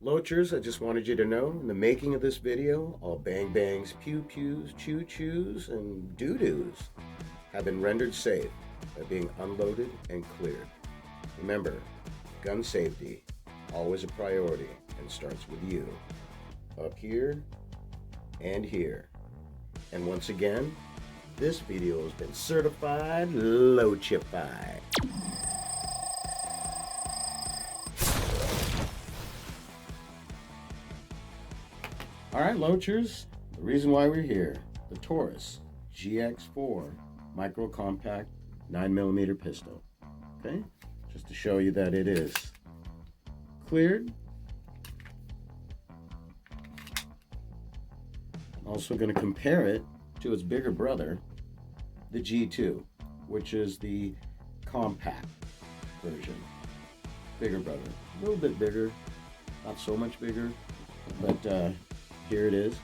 Loachers, I just wanted you to know, in the making of this video, all bang bangs, pew pews, choo choos, and doo doos have been rendered safe by being unloaded and cleared. Remember, gun safety, always a priority, and starts with you. Up here and here. And once again, this video has been certified Loachified. Alright, Loachers, the reason why we're here, the Taurus GX4 micro compact 9mm pistol. Okay, just to show you that it is cleared. I'm also going to compare it to its bigger brother, the G2, which is the compact version. Bigger brother, a little bit bigger, not so much bigger, but here it is.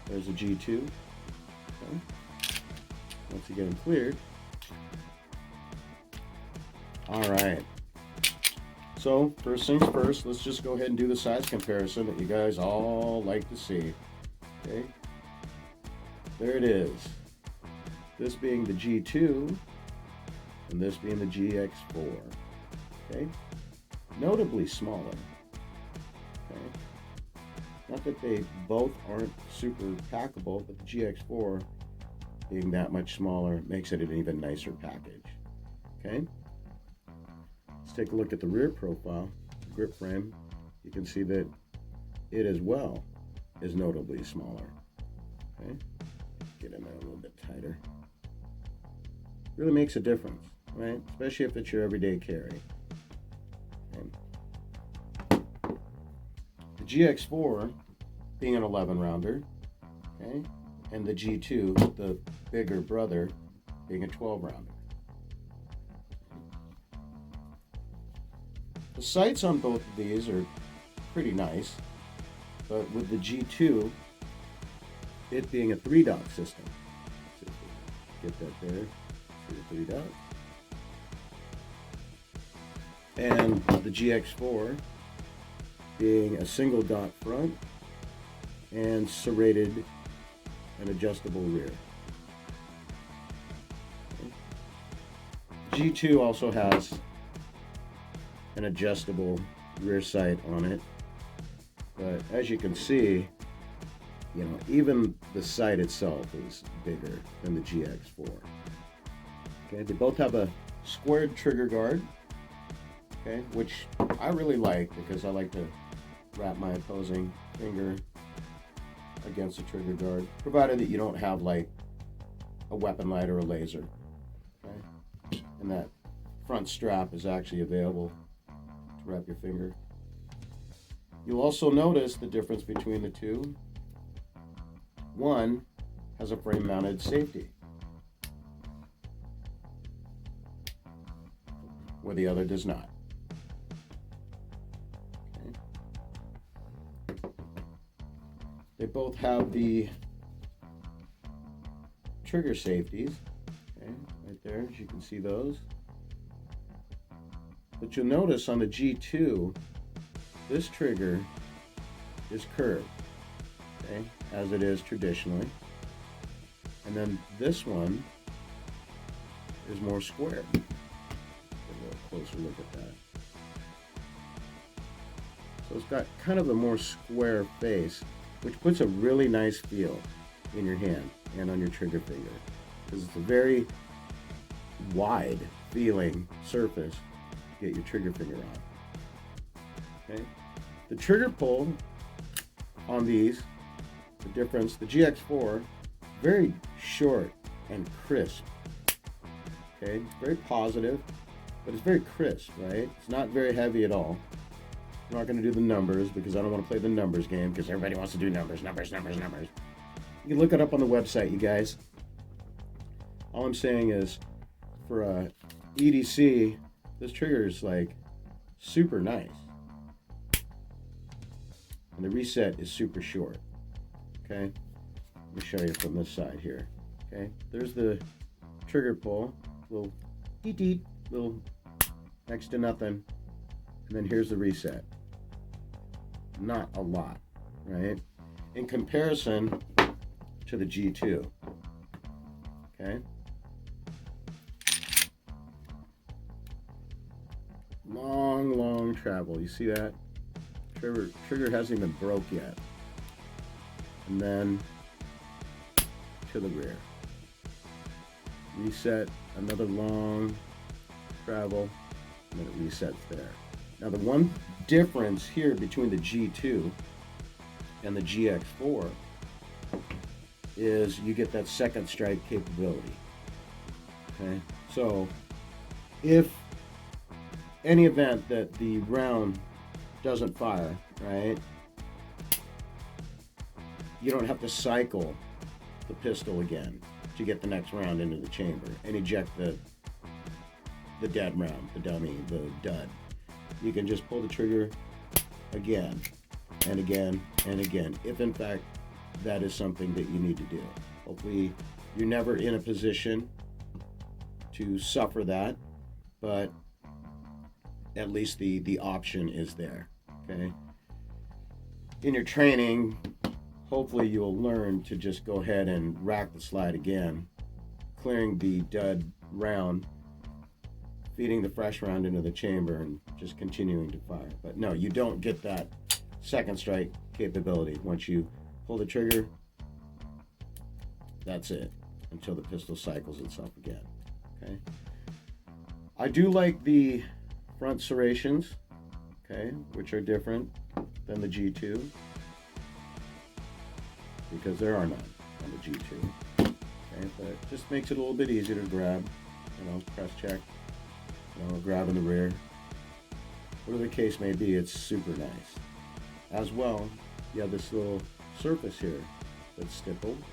There's a G2. Okay. Once you get them cleared. All right. So first things first, let's just go ahead and do the size comparison that you guys all like to see. Okay. There it is. This being the G2 and this being the GX4. Okay. Notably smaller. Okay. Not that they both aren't super packable, but the GX4 being that much smaller makes it an even nicer package. Okay. Let's take a look at the rear profile, the grip frame. You can see that it as well is notably smaller. Okay. Get in there a little bit tighter. Really makes a difference, right? Especially if it's your everyday carry. Okay. The GX4 being an 11 rounder, okay, and the G2, the bigger brother, being a 12 rounder. The sights on both of these are pretty nice, but with the G2, it being a 3-dot system. So get that there, see the 3 dots. And the GX4 being a single dot front and serrated and adjustable rear. Okay. G2 also has an adjustable rear sight on it, but as you can see, you know, even the sight itself is bigger than the GX4. Okay, they both have a squared trigger guard, okay, which I really like because I like to wrap my opposing finger against the trigger guard, provided that you don't have like a weapon light or a laser. Okay, and that front strap is actually available to wrap your finger. You'll also notice the difference between the two. One has a frame-mounted safety, where the other does not. Okay. They both have the trigger safeties, okay, right there, as you can see those. But you'll notice on the G2, this trigger is curved, okay, as it is traditionally. And then this one is more square. Get a little closer look at that. So it's got kind of a more square face, which puts a really nice feel in your hand and on your trigger finger, because it's a very wide feeling surface to get your trigger finger on. Okay, the trigger pull on these, the difference, the GX4, very short and crisp. Okay, very positive, but it's very crisp, right? It's not very heavy at all. I'm not going to do the numbers because I don't want to play the numbers game, because everybody wants to do numbers. You can look it up on the website, you guys. All I'm saying is, for a EDC, this trigger is like super nice. And the reset is super short. Okay, let me show you from this side here. Okay, there's the trigger pull, little deet, little next to nothing, and then here's the reset. not a lot, right? In comparison to the G2, okay? Long travel. You see that? Trigger hasn't even broke yet. And then to the rear. Reset, another long travel, and then it resets there. Now the one difference here between the G2 and the GX4 is you get that second strike capability. Okay, so if any event that the round doesn't fire, right, you don't have to cycle the pistol again to get the next round into the chamber and eject the dead round, the dummy, the dud. You can just pull the trigger again and again and again, if in fact that is something that you need to do. Hopefully you're never in a position to suffer that, but at least the option is there, okay? In your training, hopefully you will learn to just go ahead and rack the slide again, clearing the dud round, feeding the fresh round into the chamber, and just continuing to fire. But no, you don't get that second strike capability. Once you pull the trigger, that's it, until the pistol cycles itself again, okay? I do like the front serrations, okay, which are different than the G2, because there are none on the G2. Okay, but it just makes it a little bit easier to grab, press check, grab in the rear. Whatever the case may be, it's super nice. As well, you have this little surface here that's stippled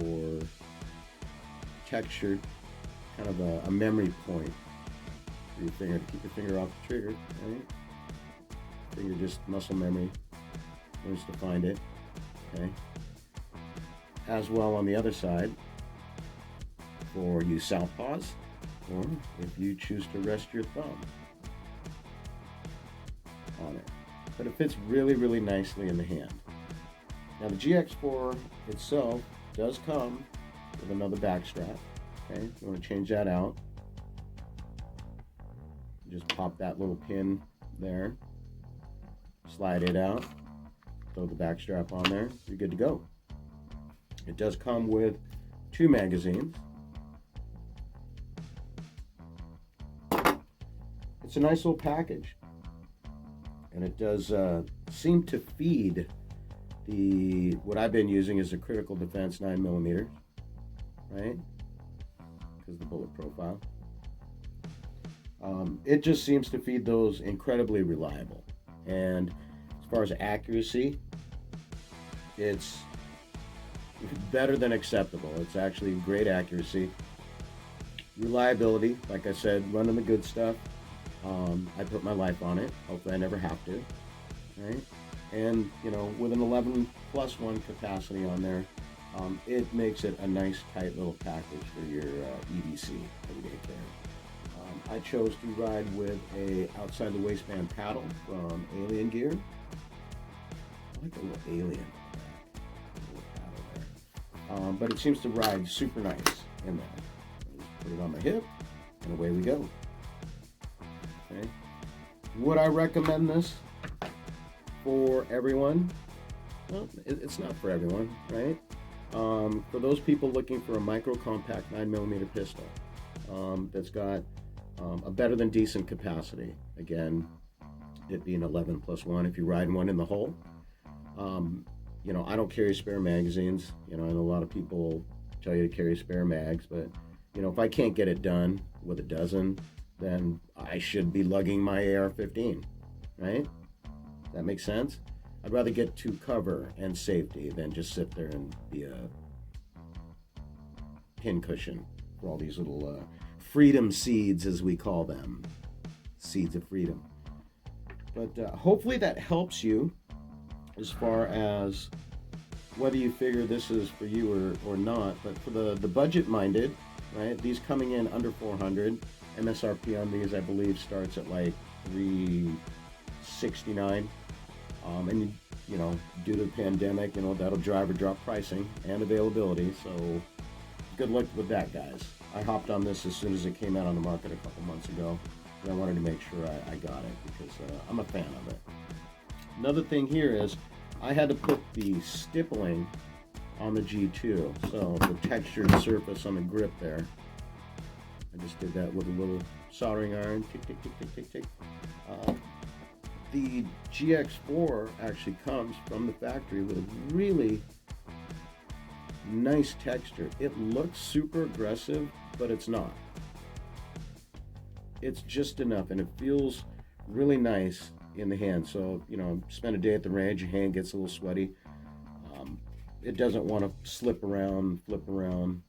or textured, kind of a memory point for your finger to keep your finger off the trigger, right? Finger just muscle memory, learns to find it, okay? As well on the other side, for you southpaws, or if you choose to rest your thumb on it. But it fits really nicely in the hand. Now the GX4 itself does come with another back strap, okay? If you want to change that out, just pop that little pin there, slide it out, throw the back strap on there, you're good to go. It does come with 2 magazines. It's a nice little package, and it does seem to feed what I've been using is a critical defense 9mm, right? Because of the bullet profile. It just seems to feed those incredibly reliable, and as far as accuracy, it's better than acceptable. It's actually great accuracy. Reliability, like I said, running the good stuff. I put my life on it. Hopefully I never have to, right? And, with an 11+1 capacity on there, it makes it a nice, tight little package for your EDC, everyday carry. I chose to ride with a outside the waistband paddle from Alien Gear. I like the little alien paddle there. But it seems to ride super nice in there. I just put it on my hip, and away we go. Okay. Would I recommend this for everyone? Well, it's not for everyone, right? For those people looking for a micro compact 9mm pistol that's got a better than decent capacity, again, it being 11+1 if you ride one in the hole. I don't carry spare magazines. I know a lot of people tell you to carry spare mags, but if I can't get it done with a dozen, then I should be lugging my AR-15, right? That makes sense? I'd rather get to cover and safety than just sit there and be a pincushion for all these little freedom seeds, as we call them. Seeds of freedom. But hopefully that helps you as far as whether you figure this is for you or not. But for the budget-minded, right, these coming in under $400, MSRP on these, I believe, starts at like $369. And you know, due to the pandemic, you know, that'll drive or drop pricing and availability. So good luck with that, guys. I hopped on this as soon as it came out on the market a couple months ago, and I wanted to make sure I got it because I'm a fan of it. Another thing here is I had to put the stippling on the G2, so the textured surface on the grip there. I just did that with a little soldering iron, tick, tick, tick, tick, tick, tick. The GX4 actually comes from the factory with a really nice texture. It looks super aggressive, but it's not. It's just enough, and it feels really nice in the hand. So, you know, spend a day at the range, your hand gets a little sweaty. It doesn't want to slip around, flip around.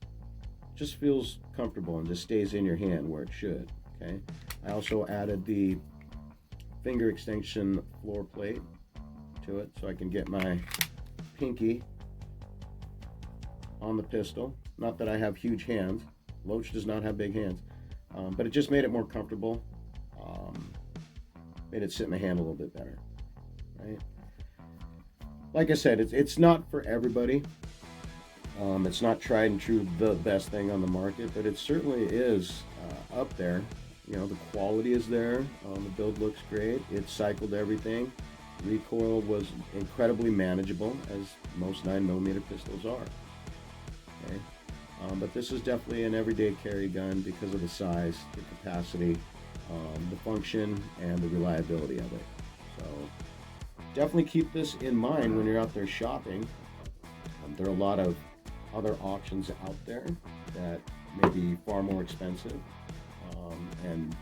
Just feels comfortable and just stays in your hand where it should. Okay. I also added the finger extension floor plate to it so I can get my pinky on the pistol. Not that I have huge hands. Loach does not have big hands, but it just made it more comfortable. Made it sit in my hand a little bit better, right? Like I said, it's not for everybody. It's not tried and true the best thing on the market, but it certainly is up there. You know, the quality is there. The build looks great. It cycled everything. Recoil was incredibly manageable, as most 9mm pistols are. Okay. But this is definitely an everyday carry gun because of the size, the capacity, the function, and the reliability of it. So definitely keep this in mind when you're out there shopping. There are a lot of other options out there that may be far more expensive and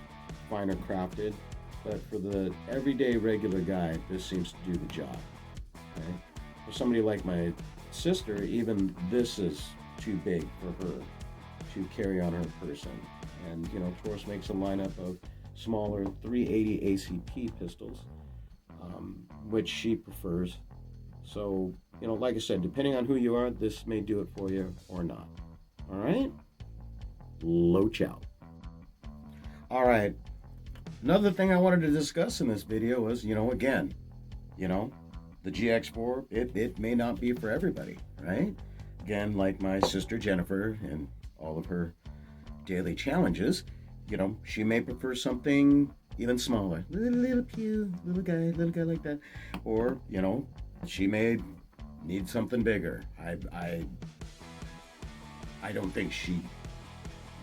finer crafted, but for the everyday regular guy, this seems to do the job. Okay? For somebody like my sister, even this is too big for her to carry on her person. And you know, Taurus makes a lineup of smaller 380 ACP pistols, which she prefers. So, you know, like I said, depending on who you are, this may do it for you or not. All right? Loach out. All right. Another thing I wanted to discuss in this video was, you know, again, you know, the GX4, it may not be for everybody, right? Again, like my sister Jennifer and all of her daily challenges, you know, she may prefer something even smaller. Little pew, little guy like that. Or, you know, she may need something bigger. I don't think she,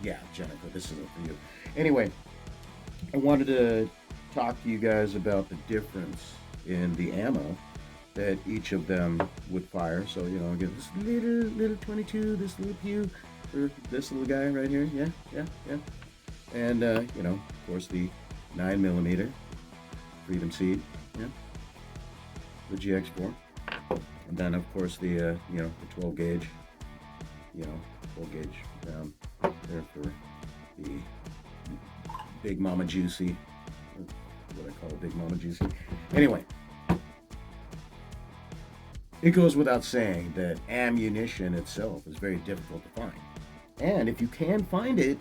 yeah, Jennifer, this isn't for you. Anyway, I wanted to talk to you guys about the difference in the ammo that each of them would fire. So, you know, get this little 22, this little pew, or this little guy right here. Yeah. And, you know, of course, the 9mm Freedom Seed, yeah, the GX4. And then, of course, the, you know, the 12 gauge, you know, 12 gauge round there for the Big Mama Juicy, what I call it, Big Mama Juicy. Anyway, it goes without saying that ammunition itself is very difficult to find. And if you can find it,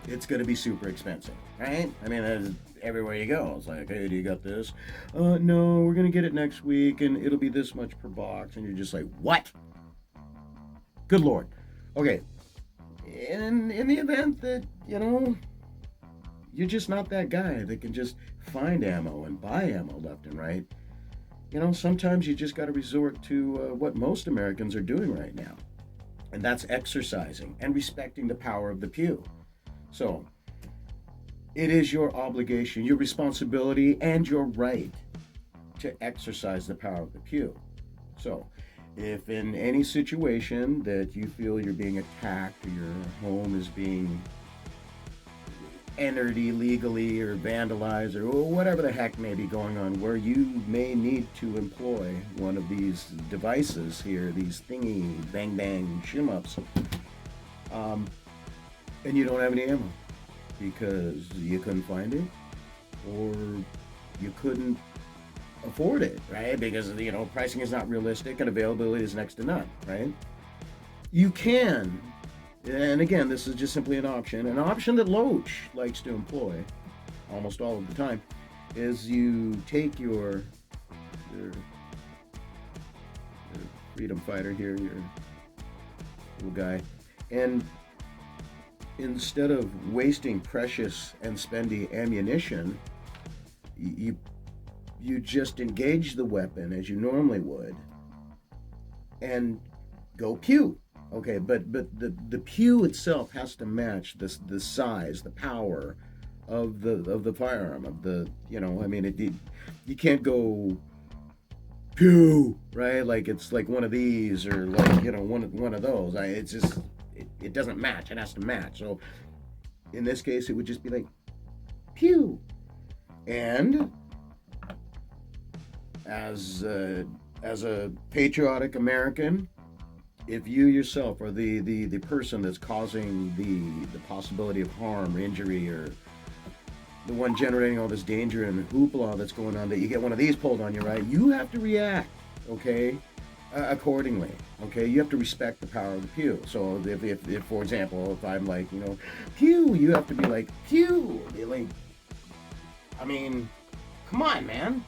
it's going to be super expensive, right? I mean, everywhere you go, it's like, hey, do you got this? No, we're going to get it next week, and it'll be this much per box. And you're just like, what? Good Lord. Okay. In the event that, you know, you're just not that guy that can just find ammo and buy ammo left and right, you know, sometimes you just got to resort to what most Americans are doing right now. And that's exercising and respecting the power of the pew. So, it is your obligation, your responsibility, and your right to exercise the power of the pew. So, if in any situation that you feel you're being attacked or your home is being entered illegally or vandalized or whatever the heck may be going on, where you may need to employ one of these devices here, these thingy bang bang shim-ups, and you don't have any ammo because you couldn't find it or you couldn't afford it, right? Because, you know, pricing is not realistic and availability is next to none, right? You can, and again, this is just simply an option that Loach likes to employ almost all of the time, is you take your freedom fighter here, your little guy. And instead of wasting precious and spendy ammunition, you just engage the weapon as you normally would and go pew. Okay, but the pew itself has to match the size, the power of the firearm, of the, you know, I mean, you can't go pew, right? Like it's like one of these, or like, you know, one of those. It's just it doesn't match. It has to match. So in this case, it would just be like pew. And as a patriotic American, if you yourself are the person that's causing the possibility of harm or injury, or the one generating all this danger and hoopla that's going on, that you get one of these pulled on you, right? You have to react, okay, accordingly, okay? You have to respect the power of the pew. So if for example, if I'm like, you know, pew, you have to be like, pew. Like, I mean, come on, man.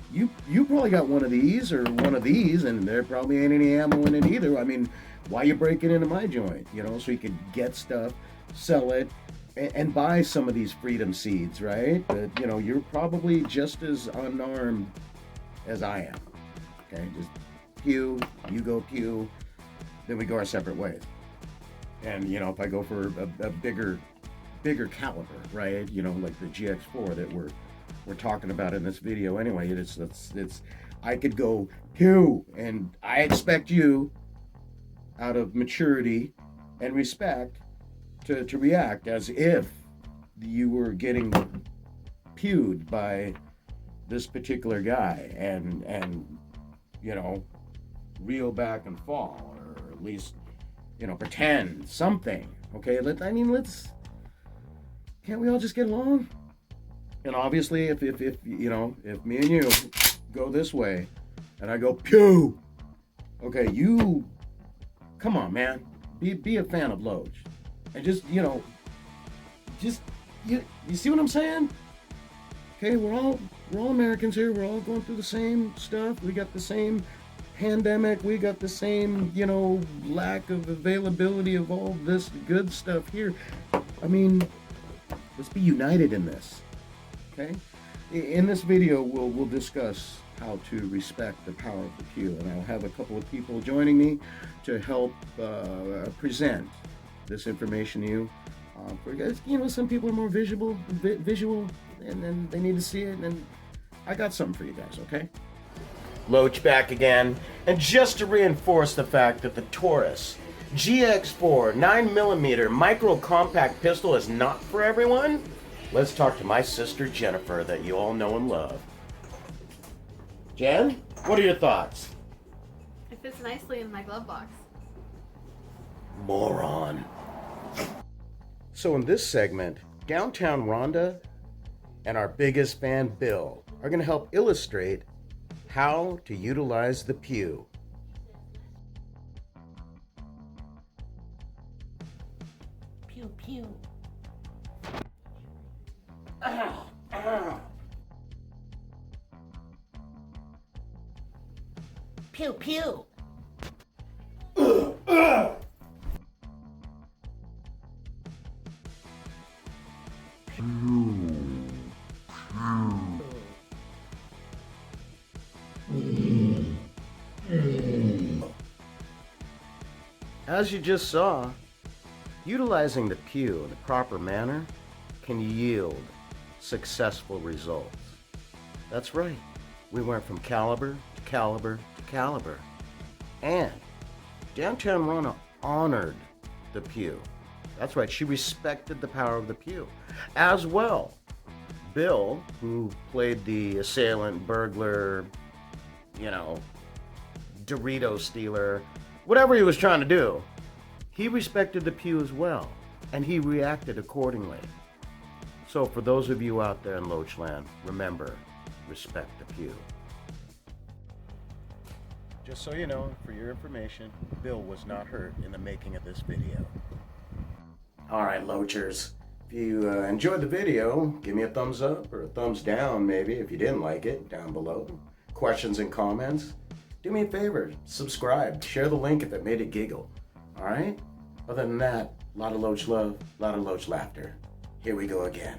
You probably got one of these or one of these, and there probably ain't any ammo in it either. I mean, why you breaking into my joint? You know, so you could get stuff, sell it, and buy some of these freedom seeds, right? But, you know, you're probably just as unarmed as I am. Okay, just pew, you go pew, then we go our separate ways. And, you know, if I go for a bigger caliber, right? You know, like the GX4 that we're talking about in this video anyway, it's I could go pew, and I expect you, out of maturity and respect, to react as if you were getting pewed by this particular guy, and you know, reel back and fall, or at least, you know, pretend something. Okay, can't we all just get along? And obviously, if you know, if me and you go this way, and I go pew, okay, you, come on, man, be a fan of Loach, and just, you know, just you see what I'm saying? Okay, we're all Americans here. We're all going through the same stuff. We got the same pandemic. We got the same, you know, lack of availability of all this good stuff here. I mean, let's be united in this. Okay? In this video, we'll discuss how to respect the power of the pew, and I'll have a couple of people joining me to help present this information to you. For guys, you know, some people are more visual, and then they need to see it, and I got something for you guys, okay? Loach back again, and just to reinforce the fact that the Taurus GX4 9mm micro compact pistol is not for everyone, let's talk to my sister Jennifer, that you all know and love. Jen, what are your thoughts? It fits nicely in my glove box. Moron. So in this segment, Downtown Rhonda and our biggest fan Bill are going to help illustrate how to utilize the pew. Pew pew. Ow, ow. Pew pew. As you just saw, utilizing the pew in the proper manner can yield successful results. That's right, we went from caliber to caliber to caliber. And Downtown Rhonda honored the pew. That's right, she respected the power of the pew. As well, Bill, who played the assailant, burglar, you know, Dorito stealer, whatever he was trying to do, he respected the pew as well, and he reacted accordingly. So for those of you out there in Loachland, remember, respect the pew. Just so you know, for your information, Bill was not hurt in the making of this video. Alright, Loachers, if you enjoyed the video, give me a thumbs up or a thumbs down maybe if you didn't like it, down below. Questions and comments, do me a favor, subscribe, share the link if it made it giggle. All right? Other than that, a lot of Loach love, a lot of Loach laughter. Here we go again.